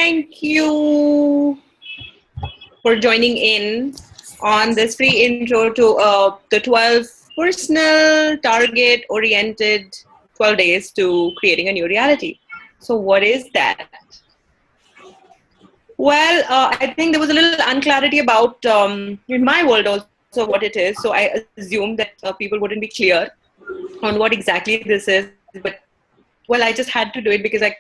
Thank you for joining in on this free intro to the 12 personal, target oriented 12 days to creating a new reality. So, what is that? Well, I think there was a little unclarity about in my world also what it is. So, I assumed that people wouldn't be clear on what exactly this is. But well, I just had to do it because I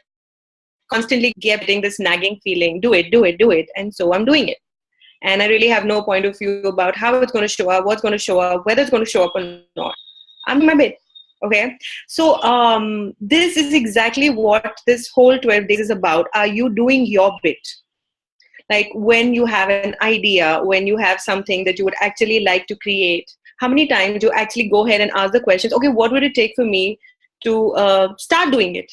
constantly kept getting this nagging feeling, do it, do it, do it. And so I'm doing it. And I really have no point of view about how it's going to show up, what's going to show up, whether it's going to show up or not. I'm doing my bit. Okay. So this is exactly what this whole 12 days is about. Are you doing your bit? Like when you have an idea, when you have something that you would actually like to create, how many times you actually go ahead and ask the questions, okay, what would it take for me to start doing it?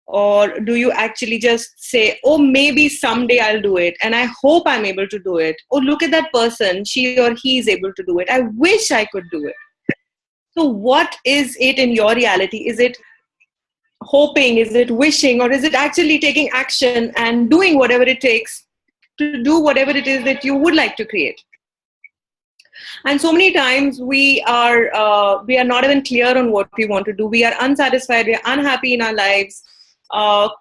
Or do you actually just say, oh, maybe someday I'll do it and I hope I'm able to do it? Oh, look at that person, she or he is able to do it. I wish I could do it. So what is it in your reality? Is it hoping? Is it wishing? Or is it actually taking action and doing whatever it takes to do whatever it is that you would like to create? And so many times we are not even clear on what we want to do. We are unsatisfied. We are unhappy in our lives.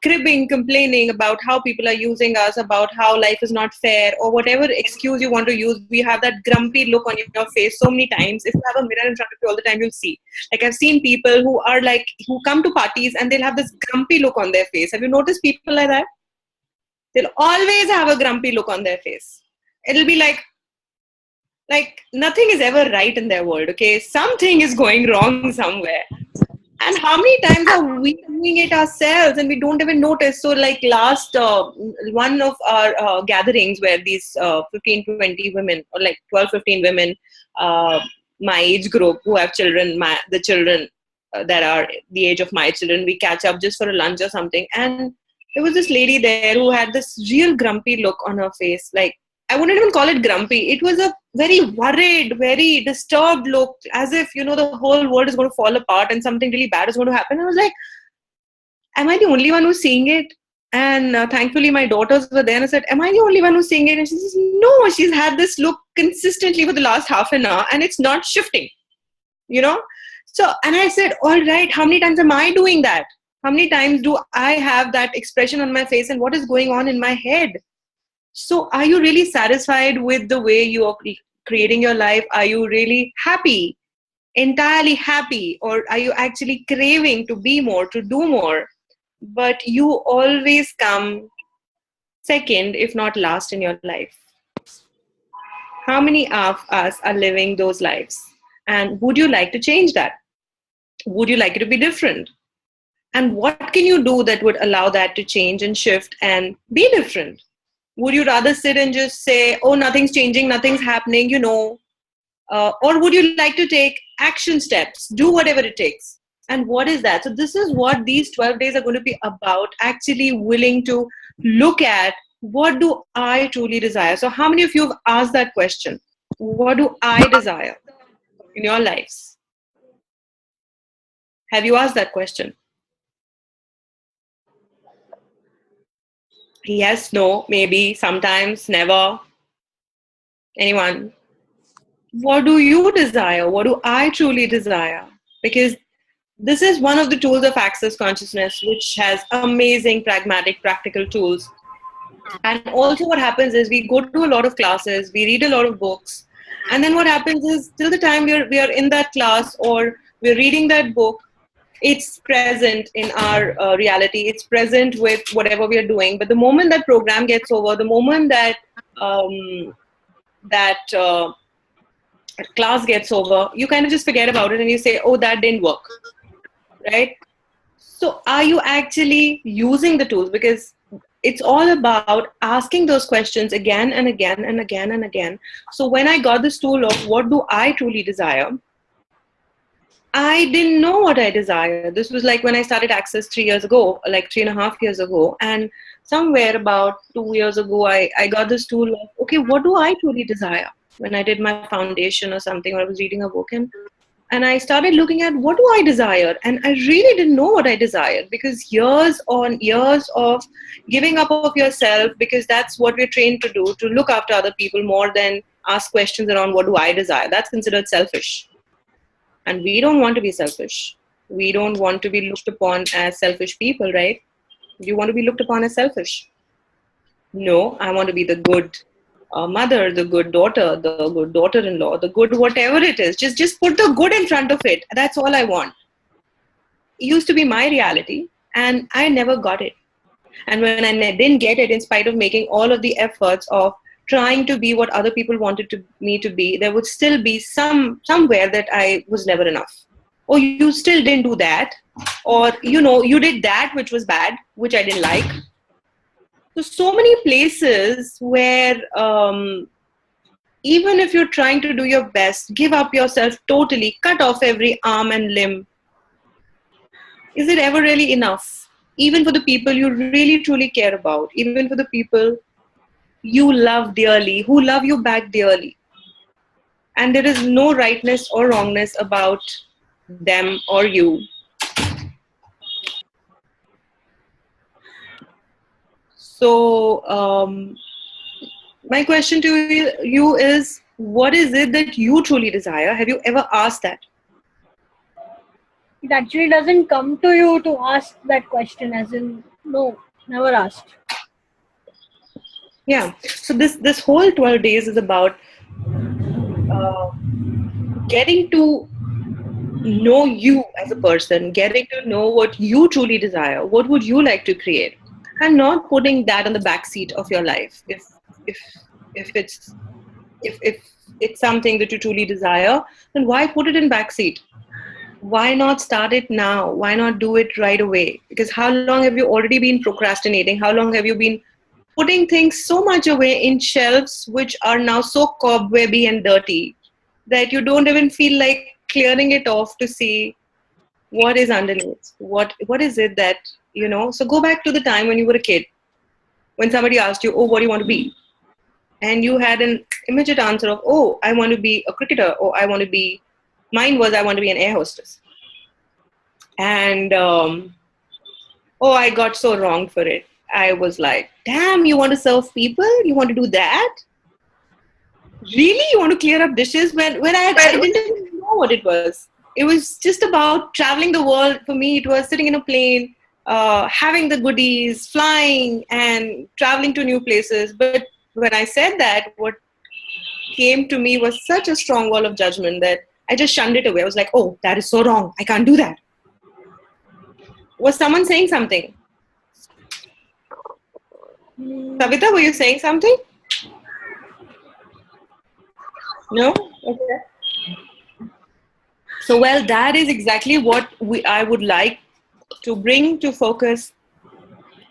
Cribbing, complaining about how people are using us, about how life is not fair, or whatever excuse you want to use. We have that grumpy look on your face so many times. If you have a mirror in front of you all the time, you'll see. Like I've seen people who come to parties and they'll have this grumpy look on their face. Have you noticed people like that? They'll always have a grumpy look on their face. It'll be like nothing is ever right in their world. Okay, something is going wrong somewhere. And how many times are we doing it ourselves and we don't even notice? So like last one of our gatherings where these 15, 20 women or like 12, 15 women, my age group who have children, the children that are the age of my children, we catch up just for a lunch or something. And there was this lady there who had this real grumpy look on her face. Like I wouldn't even call it grumpy. It was a very worried, very disturbed look, as if, the whole world is going to fall apart and something really bad is going to happen. I was like, am I the only one who's seeing it? And thankfully, my daughters were there and I said, am I the only one who's seeing it? And she says, no, she's had this look consistently for the last half an hour and it's not shifting, So, and I said, all right, how many times am I doing that? How many times do I have that expression on my face and what is going on in my head? So are you really satisfied with the way you are creating your life? Are you really happy, entirely happy? Or are you actually craving to be more, to do more? But you always come second, if not last in your life. How many of us are living those lives? And would you like to change that? Would you like it to be different? And what can you do that would allow that to change and shift and be different? Would you rather sit and just say, oh, nothing's changing, nothing's happening, or would you like to take action steps, do whatever it takes? And what is that? So this is what these 12 days are going to be about, actually willing to look at what do I truly desire? So how many of you have asked that question? What do I desire in your lives? Have you asked that question? Yes, no, maybe, sometimes, never. Anyone? What do you desire? What do I truly desire? Because this is one of the tools of Access Consciousness, which has amazing, pragmatic, practical tools. And also what happens is we go to a lot of classes, we read a lot of books. And then what happens is till the time we are in that class or we're reading that book, it's present in our reality. It's present with whatever we are doing. But the moment that program gets over, the moment that class gets over, you kind of just forget about it and you say, oh, that didn't work, right? So are you actually using the tools? Because it's all about asking those questions again and again and again and again. So when I got this tool of what do I truly desire, I didn't know what I desire. This was like when I started Access 3 years ago, like 3.5 years ago. And somewhere about 2 years ago, I got this tool of, okay, what do I truly desire? When I did my foundation or something, or I was reading a book, and And I started looking at what do I desire, and I really didn't know what I desired, because years on years of giving up of yourself, because that's what we're trained to do, to look after other people more than ask questions around what do I desire. That's considered selfish, and we don't want to be selfish. We don't want to be looked upon as selfish people, right? You want to be looked upon as selfish. No, I want to be the good mother, the good daughter, the good daughter-in-law, the good whatever it is. Just put the good in front of it. That's all I want. It used to be my reality, and I never got it. And when I didn't get it, in spite of making all of the efforts of trying to be what other people wanted me to be, there would still be somewhere that I was never enough. Or you still didn't do that, or you did that which was bad, which I didn't like. So many places where even if you're trying to do your best, give up yourself totally, cut off every arm and limb, is it ever really enough? Even for the people you really truly care about, even for the people you love dearly, who love you back dearly. And there is no rightness or wrongness about them or you. So my question to you is, what is it that you truly desire? Have you ever asked that? It actually doesn't come to you to ask that question, as in, no, never asked. Yeah. So this whole 12 days is about getting to know you as a person, getting to know what you truly desire, what would you like to create, and not putting that on the back seat of your life. If it's something that you truly desire, then why put it in backseat? Why not start it now? Why not do it right away? Because how long have you already been procrastinating? How long have you been putting things so much away in shelves which are now so cobwebby and dirty that you don't even feel like clearing it off to see what is underneath? What is it that, So go back to the time when you were a kid, when somebody asked you, oh, what do you want to be? And you had an immediate answer of, oh, I want to be a cricketer, or mine was, I want to be an air hostess. And, oh, I got so wrong for it. I was like, damn, you want to serve people? You want to do that? Really? You want to clear up dishes? When I didn't even know what it was. It was just about traveling the world. For me, it was sitting in a plane, having the goodies, flying and traveling to new places. But when I said that, what came to me was such a strong wall of judgment that I just shunned it away. I was like, oh, that is so wrong. I can't do that. Was someone saying something? Savita, were you saying something? No? Okay. So, well, that is exactly what I would like to bring to focus,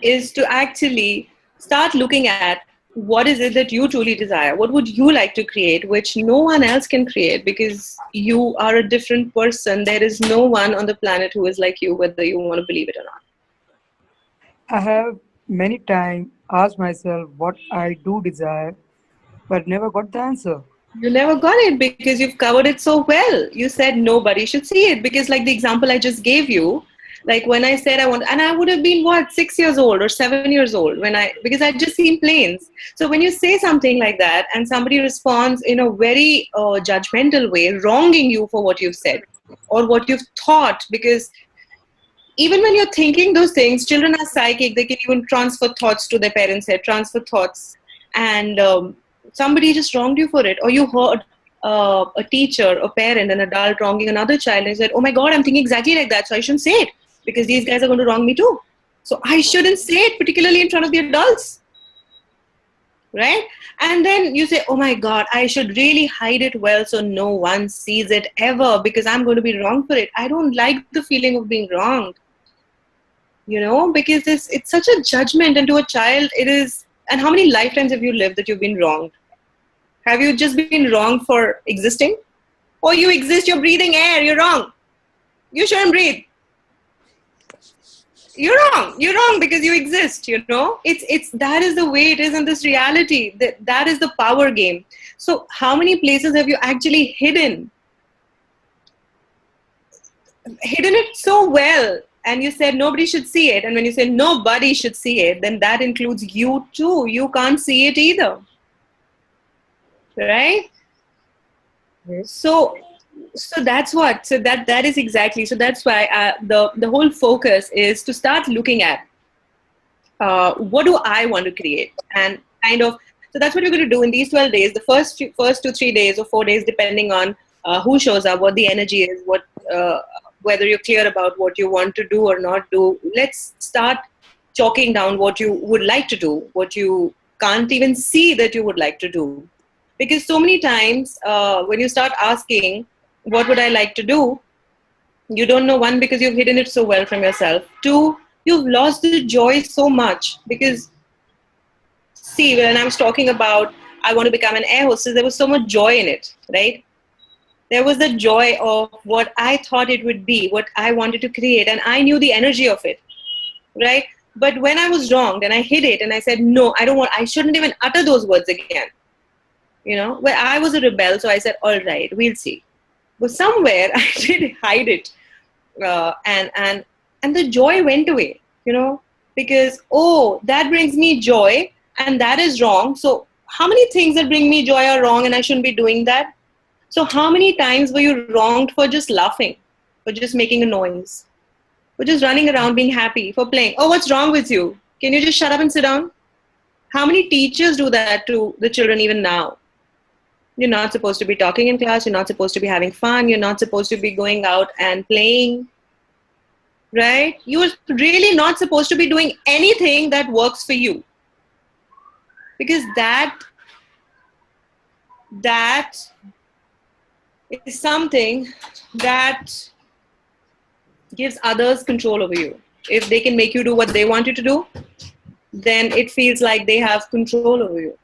is to actually start looking at what is it that you truly desire? What would you like to create, which no one else can create, because you are a different person. There is no one on the planet who is like you, whether you want to believe it or not. I have many times asked myself what I do desire, but never got the answer. You never got it because you've covered it so well. You said nobody should see it, because like the example I just gave you, like when I said I want, and I would have been 6 years old or 7 years old because I'd just seen planes. So when you say something like that and somebody responds in a very judgmental way, wronging you for what you've said or what you've thought, because even when you're thinking those things, children are psychic. They can even transfer thoughts to their parents' head, transfer thoughts. And somebody just wronged you for it. Or you heard a teacher, a parent, an adult wronging another child and said, oh my God, I'm thinking exactly like that, so I shouldn't say it because these guys are going to wrong me too. So I shouldn't say it, particularly in front of the adults. Right? And then you say, oh my God, I should really hide it well so no one sees it ever because I'm going to be wrong for it. I don't like the feeling of being wronged. Because it's such a judgment, and to a child it is. And how many lifetimes have you lived that you've been wronged? Have you just been wrong for existing? Or you exist, you're breathing air, you're wrong. You shouldn't breathe. You're wrong because you exist, It's that is the way it is in this reality. That is the power game. So how many places have you actually hidden hidden it so well, and you said nobody should see it. And when you say nobody should see it, then that includes you too. You can't see it either. Right? Yes. So that's what. So that is exactly. So that's why the whole focus is to start looking at what do I want to create, and kind of. So that's what we're going to do in these 12 days. The first 2-3 days or 4 days, depending on who shows up, what the energy is, whether you're clear about what you want to do or not do. Let's start chalking down what you would like to do, what you can't even see that you would like to do. Because so many times when you start asking, what would I like to do? You don't know, one, because you've hidden it so well from yourself. Two, you've lost the joy so much. Because, see, when I was talking about I want to become an air hostess, there was so much joy in it, right? There was the joy of what I thought it would be, what I wanted to create, and I knew the energy of it, right? But when I was wrong, then I hid it and I said, no, I shouldn't even utter those words again. Where I was a rebel, so I said, all right, we'll see. But somewhere I did hide it, and the joy went away, because that brings me joy, and that is wrong. So how many things that bring me joy are wrong, and I shouldn't be doing that? So how many times were you wronged for just laughing, for just making a noise, for just running around being happy, for playing? Oh, what's wrong with you? Can you just shut up and sit down? How many teachers do that to the children even now? You're not supposed to be talking in class. You're not supposed to be having fun. You're not supposed to be going out and playing, right? You're really not supposed to be doing anything that works for you. Because that is something that gives others control over you. If they can make you do what they want you to do, then it feels like they have control over you.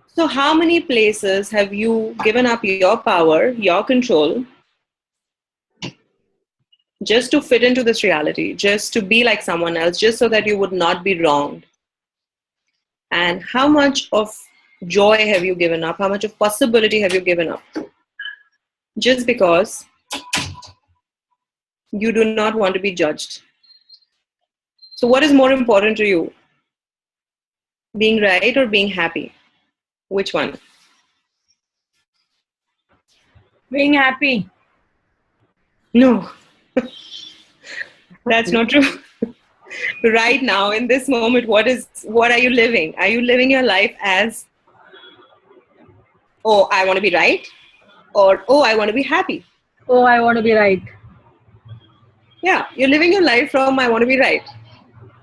So how many places have you given up your power, your control, just to fit into this reality, just to be like someone else, just so that you would not be wronged? And how much of joy have you given up? How much of possibility have you given up? Just because you do not want to be judged. So what is more important to you? Being right or being happy? Which one? Being happy. No. That's not true. Right now, in this moment, what are you living? Are you living your life as, oh, I want to be right? Or, oh, I want to be happy? Oh, I want to be right. Yeah, you're living your life from I want to be right.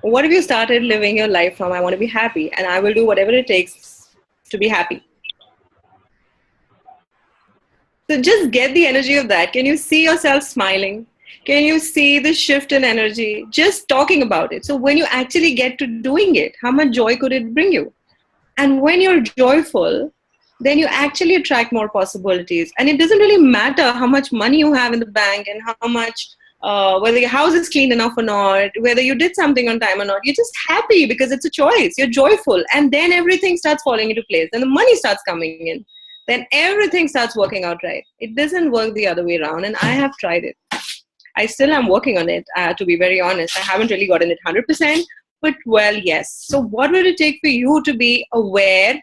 What if you started living your life from I want to be happy, and I will do whatever it takes to be happy? So just get the energy of that. Can you see yourself smiling? Can you see the shift in energy? Just talking about it. So when you actually get to doing it, how much joy could it bring you? And when you're joyful, then you actually attract more possibilities. And it doesn't really matter how much money you have in the bank and how much, whether your house is clean enough or not, whether you did something on time or not. You're just happy because it's a choice. You're joyful. And then everything starts falling into place. And the money starts coming in. Then everything starts working out right. It doesn't work the other way around. And I have tried it. I still am working on it, to be very honest. I haven't really gotten it 100%. But well, yes. So what will it take for you to be aware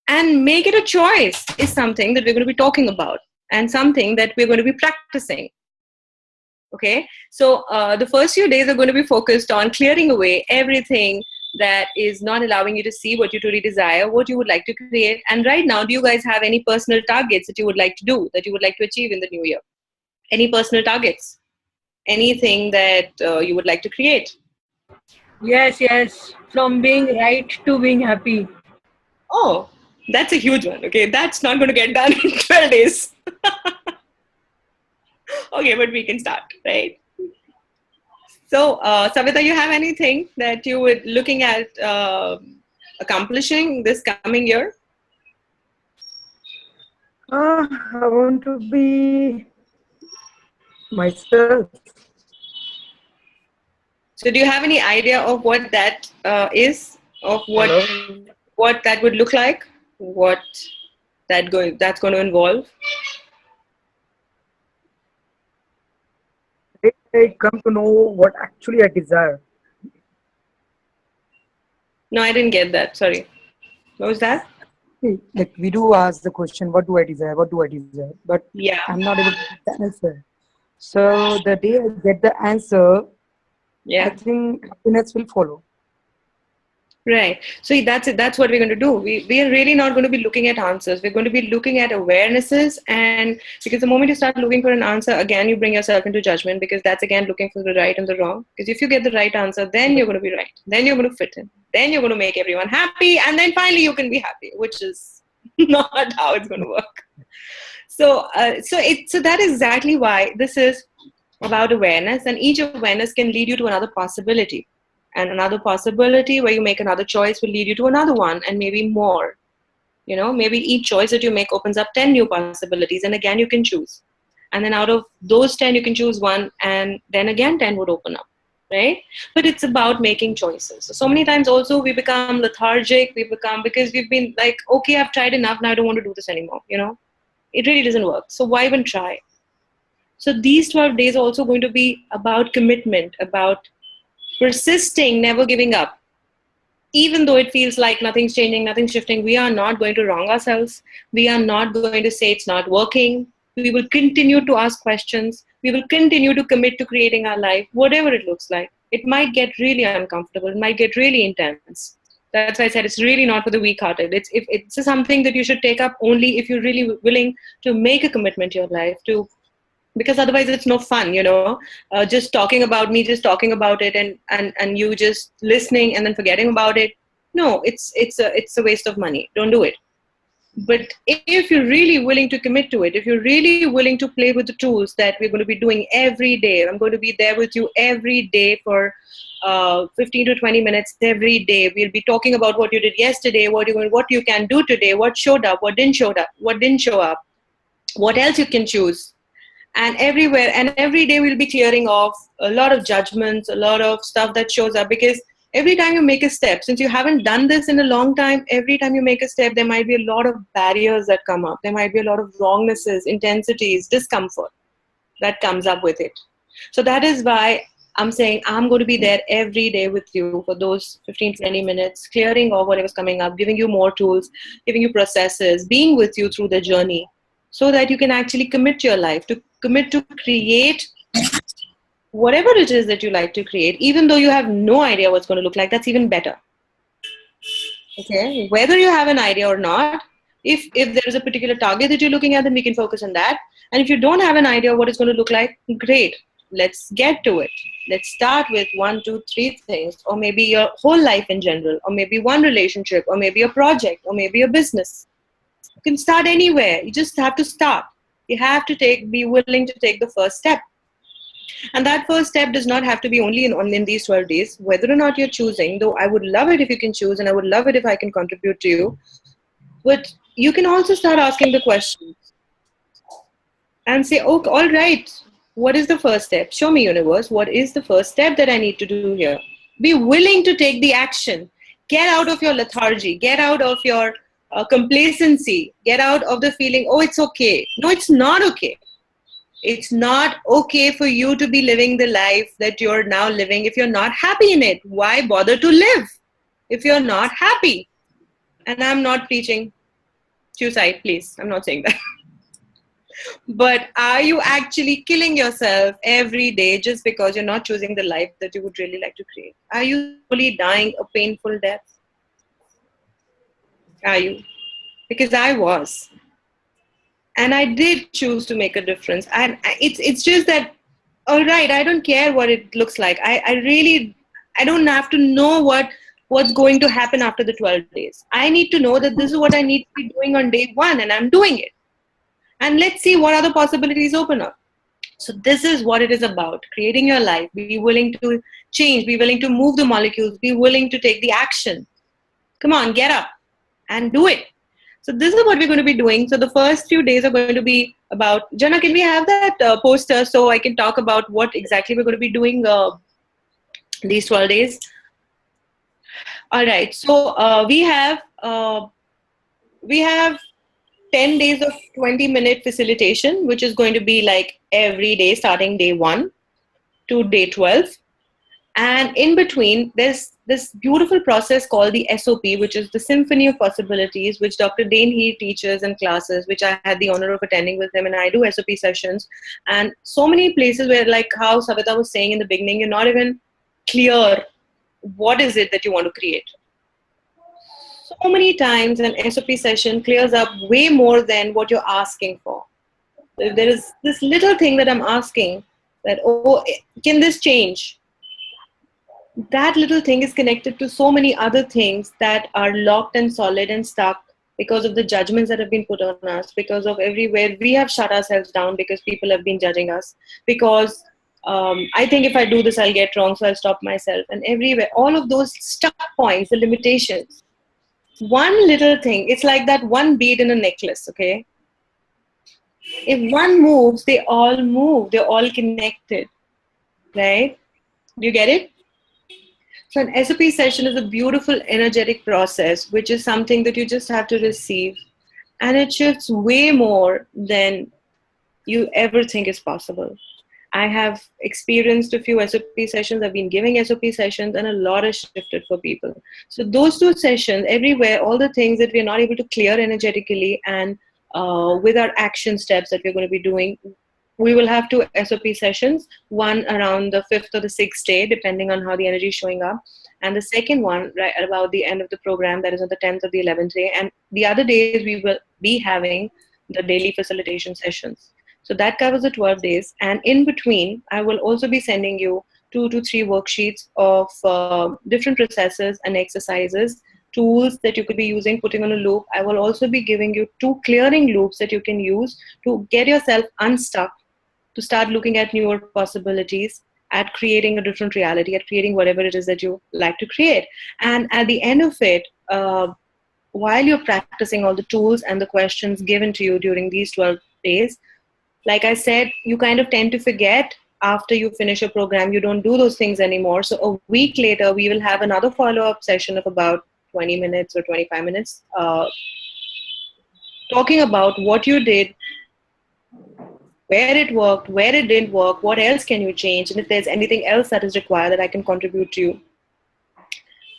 and make it a choice is something that we're going to be talking about and something that we're going to be practicing. Okay. So the first few days are going to be focused on clearing away everything that is not allowing you to see what you truly desire, what you would like to create. And right now, do you guys have any personal targets that you would like to do, that you would like to achieve in the new year? Any personal targets? Anything that you would like to create? Yes. From being right to being happy. Oh, that's a huge one. Okay, that's not going to get done in 12 days. Okay, but we can start, right? So, Savita, you have anything that you were looking at accomplishing this coming year? I want to be myself. So do you have any idea of what that is? Of what Hello? that would look like? what that's going to involve? I come to know what actually I desire. No, I didn't get that. Sorry. What was that? See, like we do ask the question, what do I desire? What do I desire? But Yeah. I'm not able to get the answer. So the day I get the answer, I Yeah. think happiness will follow. Right. So that's it. That's what we're going to do. We are really not going to be looking at answers. We're going to be looking at awarenesses. And because the moment you start looking for an answer, again, you bring yourself into judgment, because that's again looking for the right and the wrong. Because if you get the right answer, then you're going to be right. Then you're going to fit in. Then you're going to make everyone happy. And then finally you can be happy, which is not how it's going to work. So that is exactly why this is about awareness, and each awareness can lead you to another possibility, and another possibility where you make another choice will lead you to another one, and maybe more. Maybe each choice that you make opens up 10 new possibilities, and again you can choose, and then out of those 10 you can choose one, and then again 10 would open up, right? But it's about making choices. So many times also we become lethargic, because we've been like, okay, I've tried enough, now I don't want to do this anymore. It really doesn't work, so why even try? So these 12 days are also going to be about commitment, about persisting, never giving up. Even though it feels like nothing's changing, nothing's shifting, we are not going to wrong ourselves. We are not going to say it's not working. We will continue to ask questions. We will continue to commit to creating our life, whatever it looks like. It might get really uncomfortable. It might get really intense. That's why I said it's really not for the weak-hearted. It's something that you should take up only if you're really willing to make a commitment to your life, because otherwise it's no fun. Just talking about me, just talking about it, and you just listening and then forgetting about it. No, it's a waste of money. Don't do it. But if you're really willing to commit to it, if you're really willing to play with the tools that we're going to be doing every day, I'm going to be there with you every day for 15 to 20 minutes every day. We'll be talking about what you did yesterday, what you can do today, what showed up, what didn't show up, what else you can choose. And every day we'll be clearing off a lot of judgments, a lot of stuff that shows up, because every time you make a step, since you haven't done this in a long time, every time you make a step, there might be a lot of barriers that come up. There might be a lot of wrongnesses, intensities, discomfort that comes up with it. So that is why I'm saying I'm going to be there every day with you for those 15, 20 minutes, clearing off whatever's coming up, giving you more tools, giving you processes, being with you through the journey, so that you can actually commit your life, to commit to create whatever it is that you like to create, even though you have no idea what's going to look like. That's even better. Okay, whether you have an idea or not, if there is a particular target that you're looking at, then we can focus on that. And if you don't have an idea what it's going to look like, great, let's get to it. Let's start with 1, 2, 3 things, or maybe your whole life in general, or maybe one relationship, or maybe a project, or maybe a business. You can start anywhere. You just have to start. You have to be willing to take the first step. And that first step does not have to be only in these 12 days, whether or not you're choosing, though I would love it if you can choose, and I would love it if I can contribute to you. But you can also start asking the questions and say, okay, all right, what is the first step? Show me, universe, what is the first step that I need to do here? Be willing to take the action. Get out of your lethargy. Get out of your complacency. Get out of the feeling, oh, it's okay. No, it's not okay. It's not okay for you to be living the life that you're now living if you're not happy in it. Why bother to live if you're not happy? And I'm not preaching suicide, please. I'm not saying that. But are you actually killing yourself every day just because you're not choosing the life that you would really like to create? Are you slowly dying a painful death? Are you? Because I was. And I did choose to make a difference. And it's just that, all right, I don't care what it looks like. I don't have to know what's going to happen after the 12 days. I need to know that this is what I need to be doing on day 1, and I'm doing it. And let's see what other possibilities open up. So this is what it is about, creating your life. Be willing to change, be willing to move the molecules, be willing to take the action. Come on, get up and do it. So this is what we're going to be doing. So the first few days are going to be about, Jana, can we have that poster so I can talk about what exactly we're going to be doing these 12 days? All right. So we have we have 10 days of 20-minute facilitation, which is going to be like every day starting day 1 to day 12. And in between, there's this beautiful process called the SOP, which is the Symphony of Possibilities, which Dr. Dane Heer teaches in classes, which I had the honor of attending with him, and I do SOP sessions. And so many places where, like how Savita was saying in the beginning, you're not even clear what is it that you want to create. So many times an SOP session clears up way more than what you're asking for. If there is this little thing that I'm asking, that, oh, can this change? That little thing is connected to so many other things that are locked and solid and stuck because of the judgments that have been put on us, because of everywhere we have shut ourselves down because people have been judging us, because I think if I do this, I'll get wrong, so I'll stop myself. And everywhere, all of those stuck points, the limitations. One little thing, it's like that one bead in a necklace, okay? If one moves, they all move. They're all connected, right? Do you get it? So an SOP session is a beautiful energetic process, which is something that you just have to receive. And it shifts way more than you ever think is possible. I have experienced a few SOP sessions. I've been giving SOP sessions, and a lot has shifted for people. So those 2 sessions, everywhere, all the things that we're not able to clear energetically, and with our action steps that we're going to be doing, we will have 2 SOP sessions, one around the 5th or the 6th day, depending on how the energy is showing up. And the second one, right about the end of the program, that is on the 10th or the 11th day. And the other days, we will be having the daily facilitation sessions. So that covers the 12 days. And in between, I will also be sending you 2 to 3 worksheets of different processes and exercises, tools that you could be using, putting on a loop. I will also be giving you 2 clearing loops that you can use to get yourself unstuck, to start looking at newer possibilities, at creating a different reality, at creating whatever it is that you like to create. And at the end of it, while you're practicing all the tools and the questions given to you during these 12 days, like I said, you kind of tend to forget after you finish a program. You don't do those things anymore. So a week later, we will have another follow-up session of about 20 minutes or 25 minutes, talking about what you did, where it worked, where it didn't work, what else can you change, and if there's anything else that is required that I can contribute to you.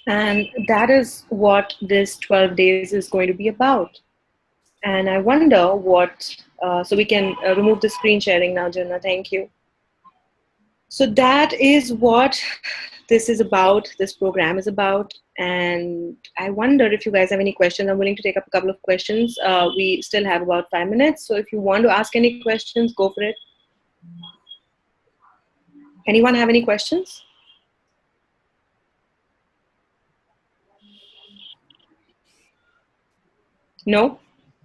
And that is what this 12 days is going to be about. And I wonder what, so we can remove the screen sharing now, Janna, thank you. So that is what this is about, this program is about. And I wonder if you guys have any questions. I'm willing to take up a couple of questions. We still have about 5 minutes. So if you want to ask any questions, go for it. Anyone have any questions? No?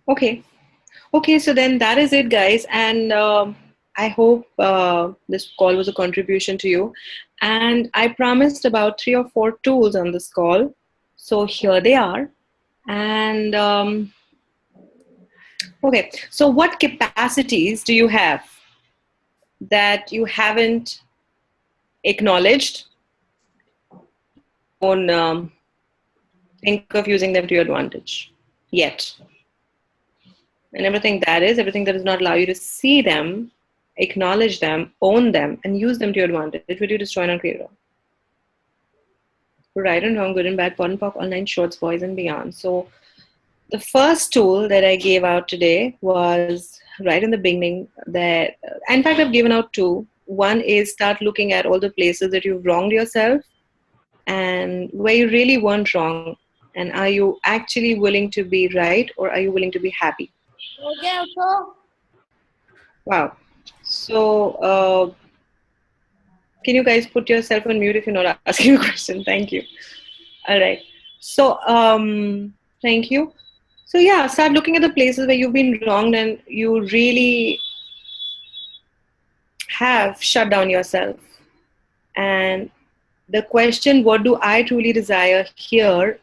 Okay. Okay, so then that is it, guys. And I hope this call was a contribution to you. And I promised about 3 or 4 tools on this call. So here they are. And okay, so what capacities do you have that you haven't acknowledged? On think of using them to your advantage yet. And everything that does not allow you to see them, acknowledge them, own them, and use them to your advantage. It will you destroy and create. Right and wrong, good and bad, POD and POC, online, shorts, boys and beyond. So the first tool that I gave out today was right in the beginning that, in fact, I've given out 2. One is start looking at all the places that you've wronged yourself and where you really weren't wrong. And are you actually willing to be right, or are you willing to be happy? Okay, also. Wow. So can you guys put yourself on mute if you're not asking a question? Thank you. All right. So thank you. So yeah, start looking at the places where you've been wronged and you really have shut down yourself. And the question, what do I truly desire here,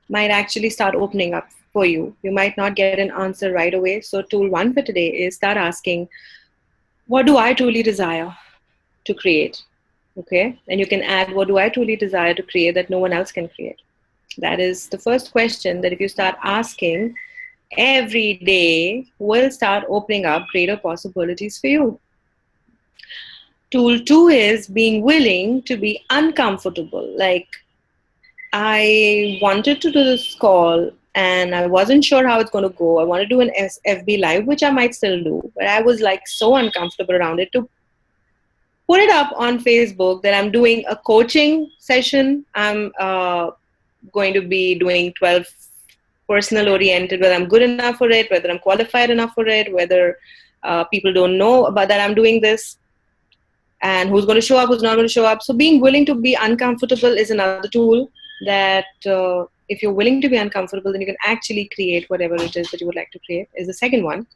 might actually start opening up for you. You might not get an answer right away. So tool 1 for today is start asking, what do I truly desire to create? Okay. And you can add, what do I truly desire to create that no one else can create? That is the first question that if you start asking, every day will start opening up greater possibilities for you. Tool 2 is being willing to be uncomfortable. Like, I wanted to do this call and I wasn't sure how it's going to go. I want to do an FB live, which I might still do, but I was like so uncomfortable around it to put it up on Facebook that I'm doing a coaching session. I'm going to be doing 12 personal oriented, whether I'm good enough for it, whether I'm qualified enough for it, whether people don't know about that I'm doing this, and who's going to show up, who's not going to show up. So being willing to be uncomfortable is another tool that if you're willing to be uncomfortable, then you can actually create whatever it is that you would like to create, is the second one.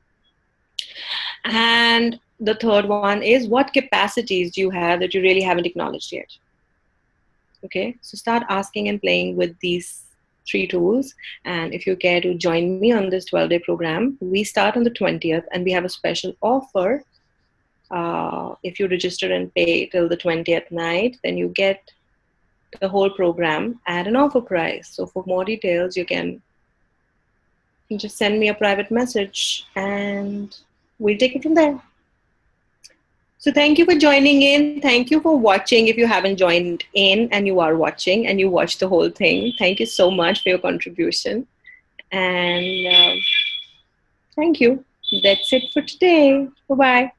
And the third one is, what capacities do you have that you really haven't acknowledged yet? Okay, so start asking and playing with these 3 tools. And if you care to join me on this 12-day program, we start on the 20th and we have a special offer. If you register and pay till the 20th night, then you get the whole program at an offer price. So for more details, you can just send me a private message and we'll take it from there. So thank you for joining in. Thank you for watching. If you haven't joined in and you are watching and you watched the whole thing, thank you so much for your contribution. And thank you. That's it for today. Bye-bye.